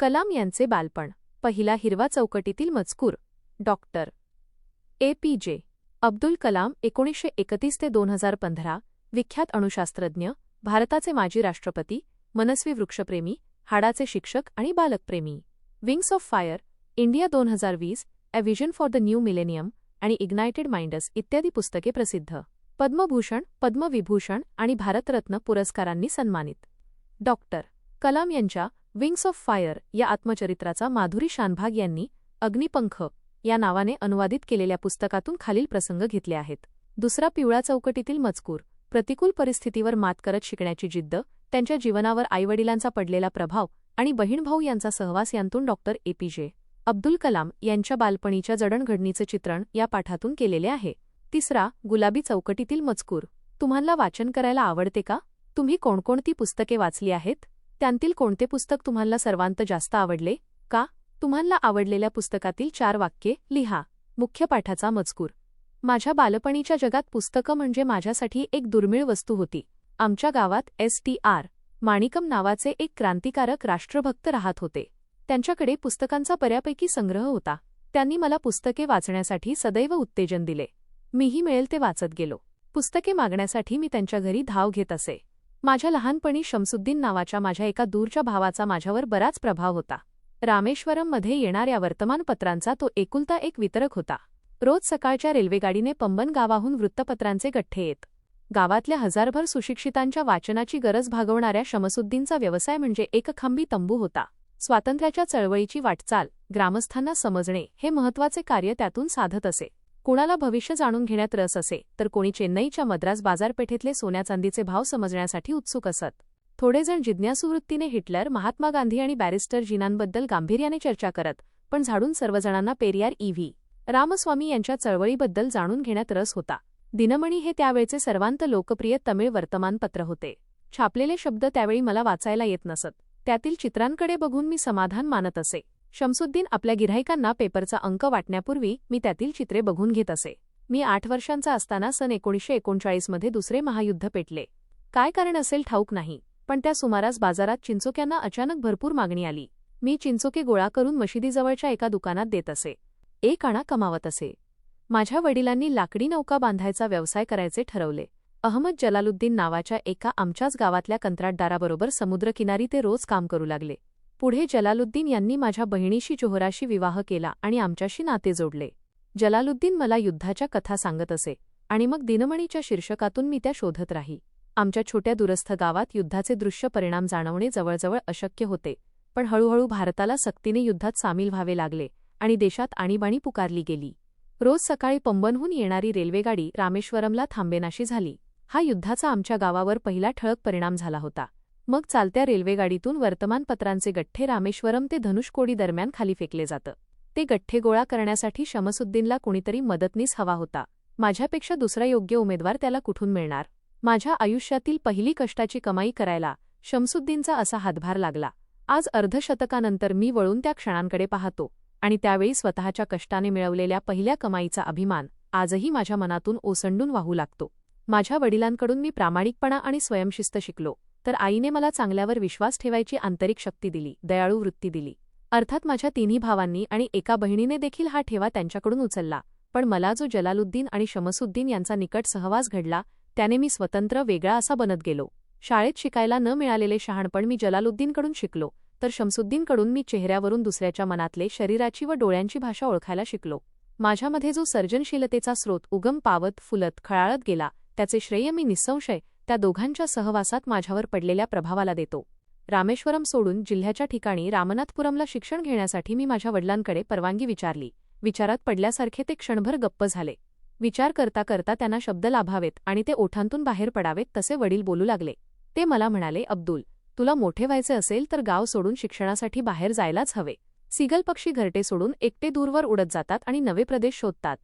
कलाम यांचे बालपण. पहिला हिरवा चौकटीतील मजकूर. Doctor APJ. अब्दुल कलाम 1931 ते 2015, विख्यात अणुशास्त्रज्ञ, भारताचे माजी राष्ट्रपती, मनस्वी वृक्षप्रेमी, हाडाचे शिक्षक आणि बालकप्रेमी. Wings of fire, India 2020, a vision for the new millennium आणि इग्नायटेड माइंड्स इत्यादी पुस्तके प्रसिद्ध. पद्मभूषण, पद्मविभूषण आणि भारतरत्न पुरस्कारांनी सन्मानित. डॉक्टर कलाम यांच्या विंग्स ऑफ फायर या आत्मचरित्राचा माधुरी शानभाग यांनी अग्निपंख या नावाने अनुवादित केलेल्या पुस्तकातून खालील प्रसंग घेतले आहेत. दुसरा पिवळा चौकटीतील मजकूर. प्रतिकूल परिस्थितीवर मात करत शिकण्याची जिद्द, त्यांच्या जीवनावर आईवडिलांचा पडलेला प्रभाव आणि बहीणभाऊ यांचा सहवास यांतून डॉक्टर ए.पी.जे. अब्दुल कलाम यांच्या बालपणीच्या जडणघडणीचे चित्रण या पाठातून केलेले आहे. तिसरा गुलाबी चौकटीतील मजकूर. तुम्हाला वाचन करायला आवडते का? तुम्ही कोणकोणती पुस्तके वाचली आहेत? त्यांतील कोणते पुस्तक तुम्हाला सर्वांत जास्त आवडले? का? तुम्हाला आवडलेल्या पुस्तकातील 4 वाक्ये लिहा. मुख्य पाठाचा मजकूर. माझ्या बालपणीच्या जगात पुस्तकं म्हणजे माझ्यासाठी एक दुर्मिळ वस्तू होती. आमच्या गावात एस.टी.आर. माणिकम नावाचे एक क्रांतिकारक राष्ट्रभक्त राहत होते. त्यांच्याकडे पुस्तकांचा बऱ्यापैकी संग्रह होता. त्यांनी मला पुस्तके वाचण्यासाठी सदैव उत्तेजन दिले. मीही मिळेल ते वाचत गेलो. पुस्तके मागण्यासाठी मी त्यांच्या घरी धाव घेत असे. माझ्या लहानपणी शमसुद्दीन नावाच्या माझ्या एका दूरच्या भावाचा माझ्यावर बराच प्रभाव होता. रामेश्वरममध्ये येणाऱ्या वर्तमानपत्रांचा तो एकुलता एक वितरक होता. रोज सकाळच्या रेल्वेगाडीने पंबन गावाहून वृत्तपत्रांचे गठ्ठे येत. गावातल्या हजारभर सुशिक्षितांच्या वाचनाची गरज भागवणाऱ्या शमसुद्दीनचा व्यवसाय म्हणजे एकखांबी तंबू होता. स्वातंत्र्याच्या चळवळीची वाटचाल, ग्रामस्थांना समजणे हे महत्त्वाचे कार्य त्यातून साधत असे. कुणाला भविष्य जाणून घेण्यात रस असे तर कोणी चेन्नईच्या मद्रास बाजारपेठेतले सोन्याचांदीचे भाव समजण्यासाठी उत्सुक असत. थोडेजण जिज्ञासू वृत्तीने हिटलर, महात्मा गांधी आणि बॅरिस्टर जीनांबद्दल गांभीर्याने चर्चा करत, पण झाडून सर्वजणांना पेरियार ई.व्ही. रामस्वामी यांच्या चळवळीबद्दल जाणून घेण्यात रस होता. दिनमणी हे त्यावेळचे सर्वांत लोकप्रिय तमिळ वर्तमानपत्र होते. छापलेले शब्द त्यावेळी मला वाचायला येत नसत. त्यातील चित्रांकडे बघून मी समाधान मानत असे. शमसुद्दीन आपल्या गिऱ्हाईकांना पेपरचा अंक वाटण्यापूर्वी मी त्यातील चित्रे बघून घेत असे. मी 8 वर्षांचा असताना सन 1939 मध्ये दुसरे महायुद्ध पेटले. काय कारण असेल ठाऊक नाही, पण त्या सुमारास बाजारात चिंचोक्यांना अचानक भरपूर मागणी आली. मी चिंचोके गोळा करून मशिदीजवळच्या एका दुकानात देत असे. 1 आणा कमावत असे. माझ्या वडिलांनी लाकडी नौका बांधायचा व्यवसाय करायचे ठरवले. अहमद जलालुद्दीन नावाच्या एका आमच्याच गावातल्या कंत्राटदाराबरोबर समुद्रकिनारी ते रोज काम करू लागले. पुढे जलालुद्दीन यांनी माझ्या बहिणीशी जोहराशी विवाह केला आणि आमच्याशी नाते जोडले. जलालुद्दीन मला युद्धाच्या कथा सांगत असे आणि मग दिनमणीच्या शीर्षकातून मी त्या शोधत राही. आमच्या छोट्या दूरस्थ गावात युद्धाचे दृश्य परिणाम जाणवणे जवळजवळ अशक्य होते. पण हळूहळू भारताला सक्तीने युद्धात सामील व्हावे लागले आणि देशात आणीबाणी पुकारली गेली. रोज सकाळी पंबनहून येणारी रेल्वेगाडी रामेश्वरमला थांबेनाशी झाली. हा युद्धाचा आमच्या गावावर पहिला ठळक परिणाम झाला होता. मग चालत्या रेल्वेगाडीतून वर्तमानपत्रांचे गठ्ठे रामेश्वरम ते धनुषकोडी दरम्यान खाली फेकले जातं. ते गठ्ठे गोळा करण्यासाठी शमसुद्दीनला कुणीतरी मदतनीस हवा होता. माझ्यापेक्षा दुसरा योग्य उमेदवार त्याला कुठून मिळणार? माझ्या आयुष्यातील पहिली कष्टाची कमाई करायला शमसुद्दीनचा असा हातभार लागला. आज अर्धशतकानंतर मी वळून त्या क्षणांकडे पाहतो आणि त्यावेळी स्वतःच्या कष्टाने मिळवलेल्या पहिल्या कमाईचा अभिमान आजही माझ्या मनातून ओसंडून वाहू लागतो. माझ्या वडिलांकडून मी प्रामाणिकपणा आणि स्वयंशिस्त शिकलो, तर आईने मला चांगल्यावर विश्वास ठेवायची आंतरिक शक्ती दिली, दयाळू वृत्ती दिली. अर्थात माझ्या 3ही भावांनी आणि एका बहिणीने देखील हा ठेवा त्यांच्याकडून उचलला. पण मला जो जलालुद्दीन आणि शमसुद्दीन यांचा निकट सहवास घडला, त्याने मी स्वतंत्र वेगळा असा बनत गेलो. शाळेत शिकायला न मिळालेले शहाणपण मी जलालुद्दीनकडून शिकलो, तर शमसुद्दीनकडून मी चेहऱ्यावरून दुसऱ्याच्या मनातले, शरीराची व डोळ्यांची भाषा ओळखायला शिकलो. माझ्यामध्ये जो सर्जनशीलतेचा स्रोत उगम पावत फुलत खळाळत गेला, त्याचे श्रेय मी निस्संशय त्या दोघांच्या सहवासात माझ्यावर पडलेल्या प्रभावाला देतो. रामेश्वरम सोडून जिल्ह्याच्या ठिकाणी रामनाथपुरमला शिक्षण घेण्यासाठी मी माझ्या वडिलांकडे परवानगी विचारली. विचारात पडल्यासारखे ते क्षणभर गप्प झाले. विचार करता करता त्यांना शब्द लाभावेत आणि ते ओठांतून बाहेर पडावेत तसे वडील बोलू लागले. ते मला म्हणाले, अब्दुल, तुला मोठे व्हायचे असेल तर गाव सोडून शिक्षणासाठी बाहेर जायलाच हवे. सीगल पक्षी घरटे सोडून एकटे दूरवर उडत जातात आणि नवे प्रदेश शोधतात.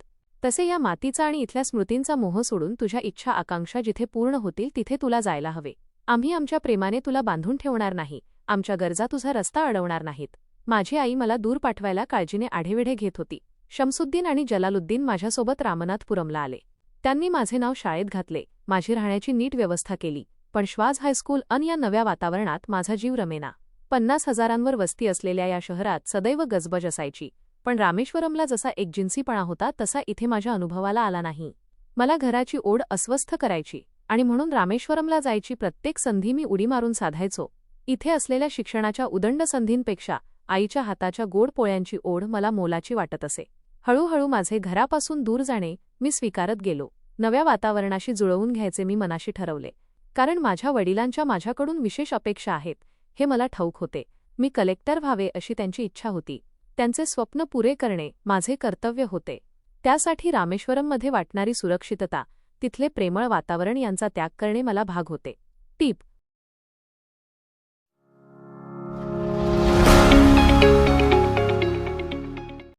तसे या मातीचा आणि इथल्या स्मृतींचा मोह सोडून तुझ्या इच्छा आकांक्षा जिथे पूर्ण होतील तिथे तुला जायला हवे. आम्ही आमच्या प्रेमाने तुला बांधून ठेवणार नाही, आमच्या गरजा तुझा रस्ता अडवणार नाहीत. माझी आई मला दूर पाठवायला काळजीने आढेवेढे घेत होती. शमसुद्दीन आणि जलालुद्दीन माझ्यासोबत रामनाथपुरमला आले. त्यांनी माझे नाव शाळेत घातले, माझी राहण्याची नीट व्यवस्था केली. पण श्वास हायस्कूल या नव्या वातावरणात माझा जीव रमेना. 50,000 वस्ती असलेल्या या शहरात सदैव गजबज असायची, पण रामेश्वरमला जसा एकजिन्सीपणा होता तसा इथे माझ्या अनुभवाला आला नाही. मला घराची ओढ अस्वस्थ करायची आणि म्हणून रामेश्वरमला जायची प्रत्येक संधी मी उडी मारून साधायचो. इथे असलेल्या शिक्षणाच्या उदंड संधींपेक्षा आईच्या हाताच्या गोड पोळ्यांची ओढ मला मोलाची वाटत असे. हळूहळू माझे घरापासून दूर जाणे मी स्वीकारत गेलो. नव्या वातावरणाशी जुळवून घ्यायचे मी मनाशी ठरवले. कारण माझ्या वडिलांच्या माझ्याकडून विशेष अपेक्षा आहेत हे मला ठाऊक होते. मी कलेक्टर व्हावे अशी त्यांची इच्छा होती. त्यांचे स्वप्न पुरे करणे माझे कर्तव्य होते. त्यासाठी रामेश्वरममध्ये वाटणारी सुरक्षितता, तिथले प्रेमळ वातावरण यांचा त्याग करणे मला भाग होते. टीप: